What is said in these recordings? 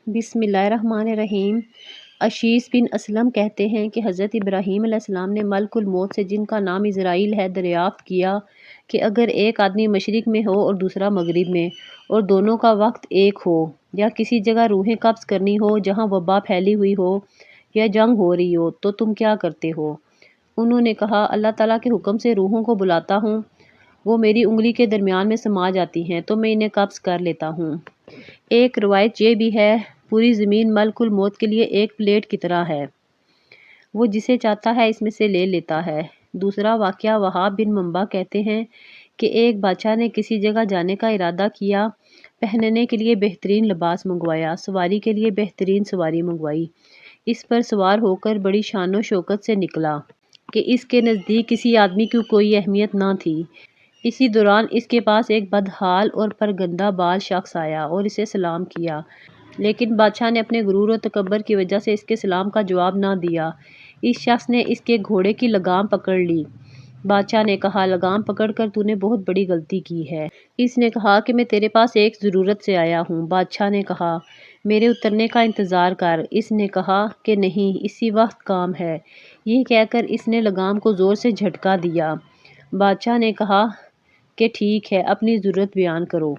بسم اللہ الرحمن الرحیم۔ اشیس بن اسلم کہتے ہیں کہ حضرت ابراہیم علیہ السلام نے ملک الموت سے، جن کا نام عزرائیل ہے، دریافت کیا کہ اگر ایک آدمی مشرق میں ہو اور دوسرا مغرب میں، اور دونوں کا وقت ایک ہو، یا کسی جگہ روحیں قبض کرنی ہو جہاں وبا پھیلی ہوئی ہو یا جنگ ہو رہی ہو، تو تم کیا کرتے ہو؟ انہوں نے کہا، اللہ تعالیٰ کے حکم سے روحوں کو بلاتا ہوں، وہ میری انگلی کے درمیان میں سما جاتی ہیں تو میں انہیں قبض کر لیتا ہوں۔ ایک روایت یہ بھی ہے، پوری زمین ملک الموت کے لیے ایک پلیٹ کی طرح ہے، وہ جسے چاہتا ہے اس میں سے لے لیتا ہے۔ دوسرا واقعہ، وہاب بن منبع کہتے ہیں کہ ایک بادشاہ نے کسی جگہ جانے کا ارادہ کیا، پہننے کے لیے بہترین لباس منگوایا، سواری کے لیے بہترین سواری منگوائی، اس پر سوار ہو کر بڑی شان و شوکت سے نکلا کہ اس کے نزدیک کسی آدمی کی کوئی اہمیت نہ تھی۔ اسی دوران اس کے پاس ایک بدحال اور پرگندہ بال شخص آیا اور اسے سلام کیا، لیکن بادشاہ نے اپنے غرور و تکبر کی وجہ سے اس کے سلام کا جواب نہ دیا۔ اس شخص نے اس کے گھوڑے کی لگام پکڑ لی۔ بادشاہ نے کہا، لگام پکڑ کر تو نے بہت بڑی غلطی کی ہے۔ اس نے کہا کہ میں تیرے پاس ایک ضرورت سے آیا ہوں۔ بادشاہ نے کہا، میرے اترنے کا انتظار کر۔ اس نے کہا کہ نہیں، اسی وقت کام ہے۔ یہ کہہ کر اس نے لگام کو زور سے جھٹکا دیا۔ بادشاہ نے کہا کہ ٹھیک ہے، اپنی ضرورت بیان کرو۔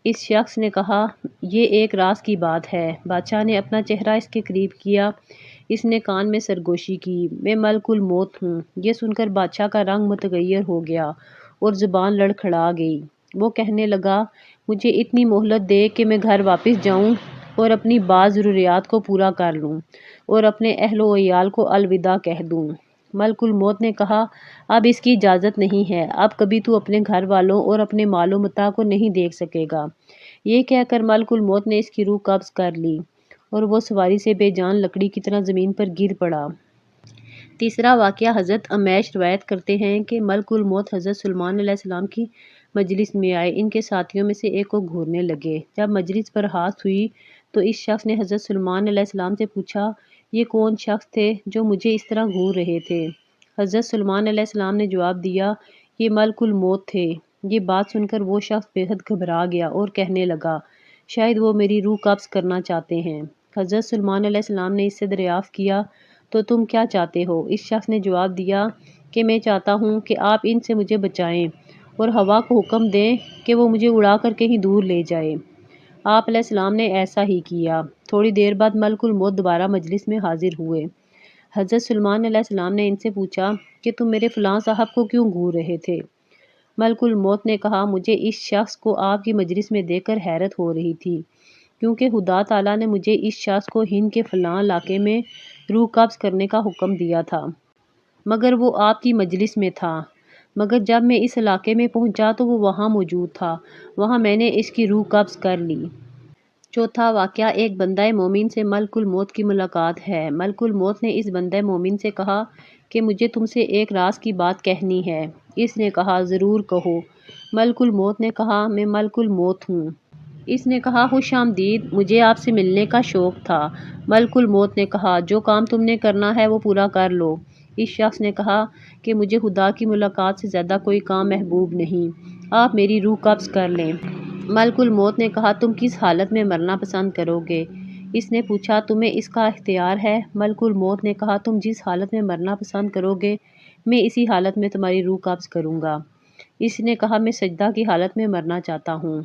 اس شخص نے کہا، یہ ایک راز کی بات ہے۔ بادشاہ نے اپنا چہرہ اس کے قریب کیا۔ اس نے کان میں سرگوشی کی، میں ملک الموت ہوں۔ یہ سن کر بادشاہ کا رنگ متغیر ہو گیا اور زبان لڑکھڑا گئی۔ وہ کہنے لگا، مجھے اتنی مہلت دے کہ میں گھر واپس جاؤں اور اپنی بعض ضروریات کو پورا کر لوں اور اپنے اہل و عیال کو الوداع کہہ دوں۔ ملک الموت نے کہا، اب اس کی اجازت نہیں ہے، اب کبھی تو اپنے گھر والوں اور اپنے مال و متاع کو نہیں دیکھ سکے گا۔ یہ کہہ کر ملک الموت نے اس کی روح قبض کر لی اور وہ سواری سے بے جان لکڑی کی طرح زمین پر گر پڑا۔ تیسرا واقعہ، حضرت عمیش روایت کرتے ہیں کہ ملک الموت حضرت سلیمان علیہ السلام کی مجلس میں آئے۔ ان کے ساتھیوں میں سے ایک کو گھورنے لگے۔ جب مجلس برخاست ہوئی تو اس شخص نے حضرت سلیمان علیہ السلام سے پوچھا، یہ کون شخص تھے جو مجھے اس طرح گھور رہے تھے؟ حضرت سلیمان علیہ السلام نے جواب دیا، یہ ملک الموت تھے۔ یہ بات سن کر وہ شخص بے حد گھبرا گیا اور کہنے لگا، شاید وہ میری روح قبض کرنا چاہتے ہیں۔ حضرت سلیمان علیہ السلام نے اس سے دریافت کیا، تو تم کیا چاہتے ہو؟ اس شخص نے جواب دیا کہ میں چاہتا ہوں کہ آپ ان سے مجھے بچائیں اور ہوا کو حکم دیں کہ وہ مجھے اڑا کر کہیں دور لے جائے۔ آپ علیہ السلام نے ایسا ہی کیا۔ تھوڑی دیر بعد ملک الموت دوبارہ مجلس میں حاضر ہوئے۔ حضرت سلیمان علیہ السلام نے ان سے پوچھا کہ تم میرے فلاں صاحب کو کیوں گھور رہے تھے؟ ملک الموت نے کہا، مجھے اس شخص کو آپ کی مجلس میں دیکھ کر حیرت ہو رہی تھی، کیونکہ خدا تعالیٰ نے مجھے اس شخص کو ہند کے فلاں علاقے میں روح قبض کرنے کا حکم دیا تھا، مگر وہ آپ کی مجلس میں تھا۔ مگر جب میں اس علاقے میں پہنچا تو وہ وہاں موجود تھا، وہاں میں نے اس کی روح قبض کر لی۔ چوتھا واقعہ، ایک بندہ مومن سے ملک الموت کی ملاقات ہے۔ ملک الموت نے اس بندہ مومن سے کہا کہ مجھے تم سے ایک راز کی بات کہنی ہے۔ اس نے کہا، ضرور کہو۔ ملک الموت نے کہا، میں ملک الموت ہوں۔ اس نے کہا، خوش آمدید، مجھے آپ سے ملنے کا شوق تھا۔ ملک الموت نے کہا، جو کام تم نے کرنا ہے وہ پورا کر لو۔ اس شخص نے کہا کہ مجھے خدا کی ملاقات سے زیادہ کوئی کام محبوب نہیں، آپ میری روح قبض کر لیں۔ ملک الموت نے کہا، تم کس حالت میں مرنا پسند کرو گے؟ اس نے پوچھا، تمہیں اس کا اختیار ہے؟ ملک الموت نے کہا، تم جس حالت میں مرنا پسند کرو گے، میں اسی حالت میں تمہاری روح قبض کروں گا۔ اس نے کہا، میں سجدہ کی حالت میں مرنا چاہتا ہوں۔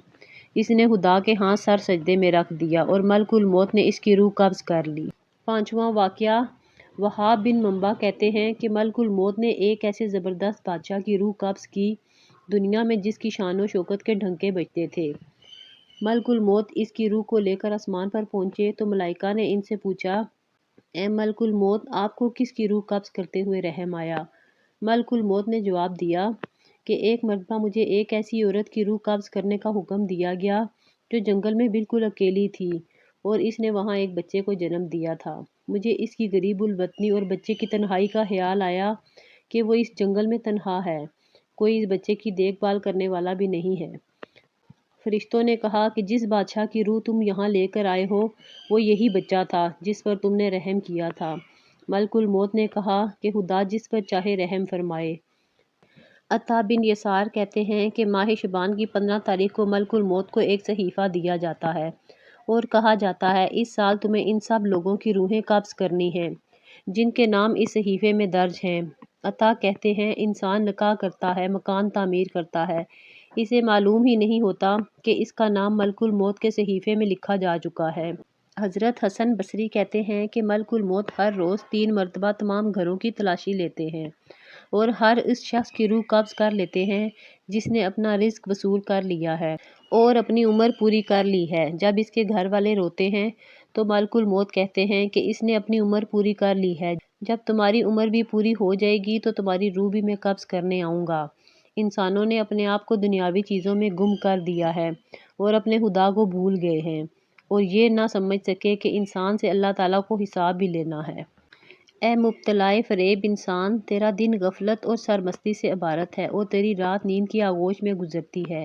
اس نے خدا کے ہاں سر سجدے میں رکھ دیا اور ملک الموت نے اس کی روح قبض کر لی۔ پانچواں واقعہ، وہاب بن منبع کہتے ہیں کہ ملک الموت نے ایک ایسے زبردست بادشاہ کی روح قبض کی، دنیا میں جس کی شان و شوکت کے ڈنکے بجتے تھے۔ ملک الموت اس کی روح کو لے کر آسمان پر پہنچے تو ملائکہ نے ان سے پوچھا، اے ملک الموت، آپ کو کس کی روح قبض کرتے ہوئے رحم آیا؟ ملک الموت نے جواب دیا کہ ایک مرتبہ مجھے ایک ایسی عورت کی روح قبض کرنے کا حکم دیا گیا جو جنگل میں بالکل اکیلی تھی اور اس نے وہاں ایک بچے کو جنم دیا تھا۔ مجھے اس کی غریب الوطنی اور بچے کی تنہائی کا خیال آیا کہ وہ اس جنگل میں تنہا ہے، کوئی اس بچے کی دیکھ بھال کرنے والا بھی نہیں ہے۔ فرشتوں نے کہا کہ جس بادشاہ کی روح تم یہاں لے کر آئے ہو وہ یہی بچہ تھا جس پر تم نے رحم کیا تھا۔ ملک الموت نے کہا کہ خدا جس پر چاہے رحم فرمائے۔ عطا بن یسار کہتے ہیں کہ ماہ شعبان کی 15 تاریخ کو ملک الموت کو ایک صحیفہ دیا جاتا ہے اور کہا جاتا ہے اس سال تمہیں ان سب لوگوں کی روحیں قبض کرنی ہیں جن کے نام اس صحیفے میں درج ہیں۔ عطا کہتے ہیں انسان نکاح کرتا ہے، مکان تعمیر کرتا ہے، اسے معلوم ہی نہیں ہوتا کہ اس کا نام ملک الموت کے صحیفے میں لکھا جا چکا ہے۔ حضرت حسن بصری کہتے ہیں کہ ملک الموت ہر روز 3 مرتبہ تمام گھروں کی تلاشی لیتے ہیں اور ہر اس شخص کی روح قبض کر لیتے ہیں جس نے اپنا رزق وصول کر لیا ہے اور اپنی عمر پوری کر لی ہے۔ جب اس کے گھر والے روتے ہیں تو ملک الموت کہتے ہیں کہ اس نے اپنی عمر پوری کر لی ہے، جب تمہاری عمر بھی پوری ہو جائے گی تو تمہاری روح بھی میں قبض کرنے آؤں گا۔ انسانوں نے اپنے آپ کو دنیاوی چیزوں میں گم کر دیا ہے اور اپنے خدا کو بھول گئے ہیں اور یہ نہ سمجھ سکے کہ انسان سے اللہ تعالیٰ کو حساب بھی لینا ہے۔ اے مبتلائے فریب انسان، تیرا دن غفلت اور سرمستی سے عبارت ہے اور تیری رات نیند کی آغوش میں گزرتی ہے،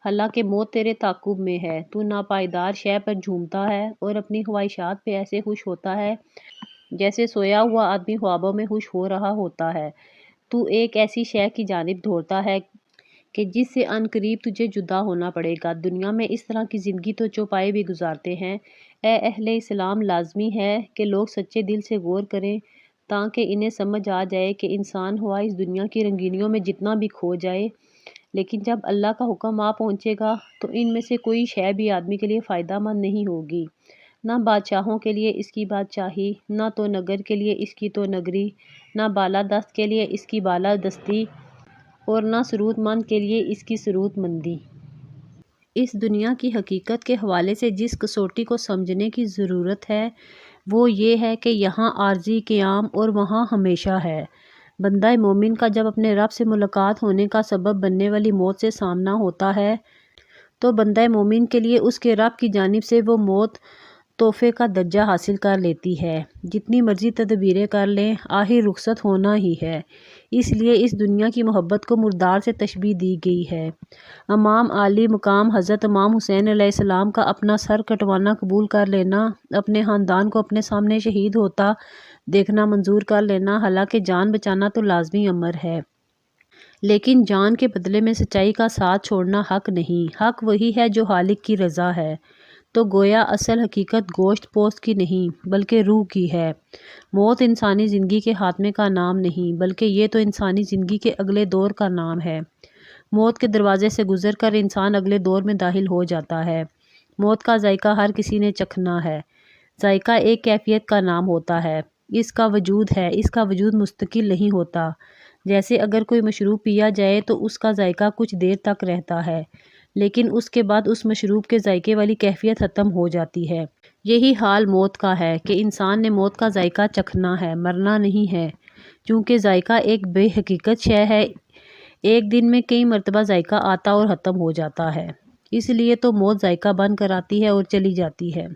حالانکہ موت تیرے تعاقب میں ہے۔ تو ناپائیدار شے پر جھومتا ہے اور اپنی خواہشات پہ ایسے خوش ہوتا ہے جیسے سویا ہوا آدمی خوابوں میں خوش ہو رہا ہوتا ہے۔ تو ایک ایسی شے کی جانب دوڑتا ہے کہ جس سے عن قریب تجھے جدا ہونا پڑے گا۔ دنیا میں اس طرح کی زندگی تو چوپائے بھی گزارتے ہیں۔ اے اہل اسلام، لازمی ہے کہ لوگ سچے دل سے غور کریں تاکہ انہیں سمجھ آ جائے کہ انسان ہوا اس دنیا کی رنگینیوں میں جتنا بھی کھو جائے، لیکن جب اللہ کا حکم آ پہنچے گا تو ان میں سے کوئی شے بھی آدمی کے لیے فائدہ مند نہیں ہوگی، نہ بادشاہوں کے لیے اس کی بادشاہی، نہ تو نگر کے لیے اس کی تو نگری، نہ بالادست کے لیے اس کی بالادستی اور نہ ثروت مند کے لیے اس کی ثروت مندی۔ اس دنیا کی حقیقت کے حوالے سے جس کسوٹی کو سمجھنے کی ضرورت ہے وہ یہ ہے کہ یہاں عارضی قیام اور وہاں ہمیشہ ہے۔ بندہ مومن کا جب اپنے رب سے ملاقات ہونے کا سبب بننے والی موت سے سامنا ہوتا ہے تو بندہ مومن کے لیے اس کے رب کی جانب سے وہ موت تحفے کا درجہ حاصل کر لیتی ہے۔ جتنی مرضی تدبیریں کر لیں، آخر رخصت ہونا ہی ہے، اس لیے اس دنیا کی محبت کو مردار سے تشبیہ دی گئی ہے۔ امام عالی مقام حضرت امام حسین علیہ السلام کا اپنا سر کٹوانا قبول کر لینا، اپنے خاندان کو اپنے سامنے شہید ہوتا دیکھنا منظور کر لینا، حالانکہ جان بچانا تو لازمی امر ہے، لیکن جان کے بدلے میں سچائی کا ساتھ چھوڑنا حق نہیں۔ حق وہی ہے جو خالق کی رضا ہے۔ تو گویا اصل حقیقت گوشت پوست کی نہیں بلکہ روح کی ہے۔ موت انسانی زندگی کے خاتمے کا نام نہیں بلکہ یہ تو انسانی زندگی کے اگلے دور کا نام ہے۔ موت کے دروازے سے گزر کر انسان اگلے دور میں داخل ہو جاتا ہے۔ موت کا ذائقہ ہر کسی نے چکھنا ہے۔ ذائقہ ایک کیفیت کا نام ہوتا ہے، اس کا وجود ہے، اس کا وجود مستقل نہیں ہوتا۔ جیسے اگر کوئی مشروب پیا جائے تو اس کا ذائقہ کچھ دیر تک رہتا ہے، لیکن اس کے بعد اس مشروب کے ذائقے والی کیفیت ختم ہو جاتی ہے۔ یہی حال موت کا ہے کہ انسان نے موت کا ذائقہ چکھنا ہے، مرنا نہیں ہے، چونکہ ذائقہ ایک بے حقیقت شے ہے، ایک دن میں کئی مرتبہ ذائقہ آتا اور ختم ہو جاتا ہے، اس لیے تو موت ذائقہ بن کر آتی ہے اور چلی جاتی ہے۔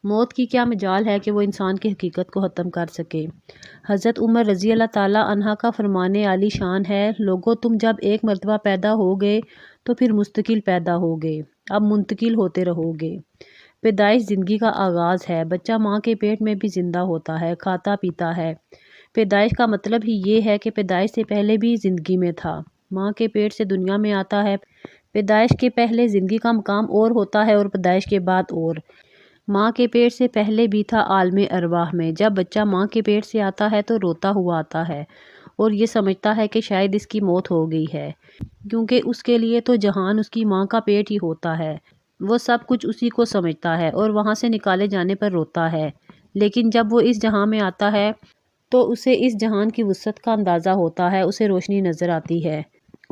موت کی کیا مجال ہے کہ وہ انسان کی حقیقت کو ختم کر سکے۔ حضرت عمر رضی اللہ تعالیٰ عنہ کا فرمان عالی شان ہے، لوگو تم جب ایک مرتبہ پیدا ہو گئے تو پھر مستقل پیدا ہو گئے، اب منتقل ہوتے رہو گے۔ پیدائش زندگی کا آغاز ہے، بچہ ماں کے پیٹ میں بھی زندہ ہوتا ہے، کھاتا پیتا ہے۔ پیدائش کا مطلب ہی یہ ہے کہ پیدائش سے پہلے بھی زندگی میں تھا، ماں کے پیٹ سے دنیا میں آتا ہے۔ پیدائش کے پہلے زندگی کا مقام اور ہوتا ہے اور پیدائش کے بعد اور۔ ماں کے پیٹ سے پہلے بھی تھا عالم ارواح میں۔ جب بچہ ماں کے پیٹ سے آتا ہے تو روتا ہوا آتا ہے اور یہ سمجھتا ہے کہ شاید اس کی موت ہو گئی ہے، کیونکہ اس کے لیے تو جہان اس کی ماں کا پیٹ ہی ہوتا ہے، وہ سب کچھ اسی کو سمجھتا ہے اور وہاں سے نکالے جانے پر روتا ہے۔ لیکن جب وہ اس جہان میں آتا ہے تو اسے اس جہان کی وسعت کا اندازہ ہوتا ہے، اسے روشنی نظر آتی ہے،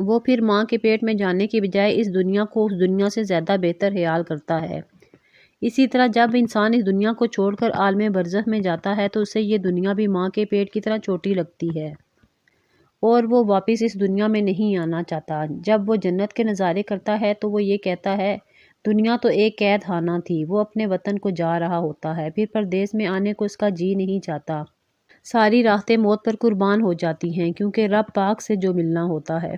وہ پھر ماں کے پیٹ میں جانے کی بجائے اس دنیا کو اس دنیا سے زیادہ بہتر خیال کرتا ہے۔ اسی طرح جب انسان اس دنیا کو چھوڑ کر عالم برزخ میں جاتا ہے تو اسے یہ دنیا بھی ماں کے پیٹ کی طرح چھوٹی لگتی ہے اور وہ واپس اس دنیا میں نہیں آنا چاہتا۔ جب وہ جنت کے نظارے کرتا ہے تو وہ یہ کہتا ہے دنیا تو ایک قید خانہ تھی، وہ اپنے وطن کو جا رہا ہوتا ہے، پھر پردیس میں آنے کو اس کا جی نہیں چاہتا۔ ساری راحتیں موت پر قربان ہو جاتی ہیں کیونکہ رب پاک سے جو ملنا ہوتا ہے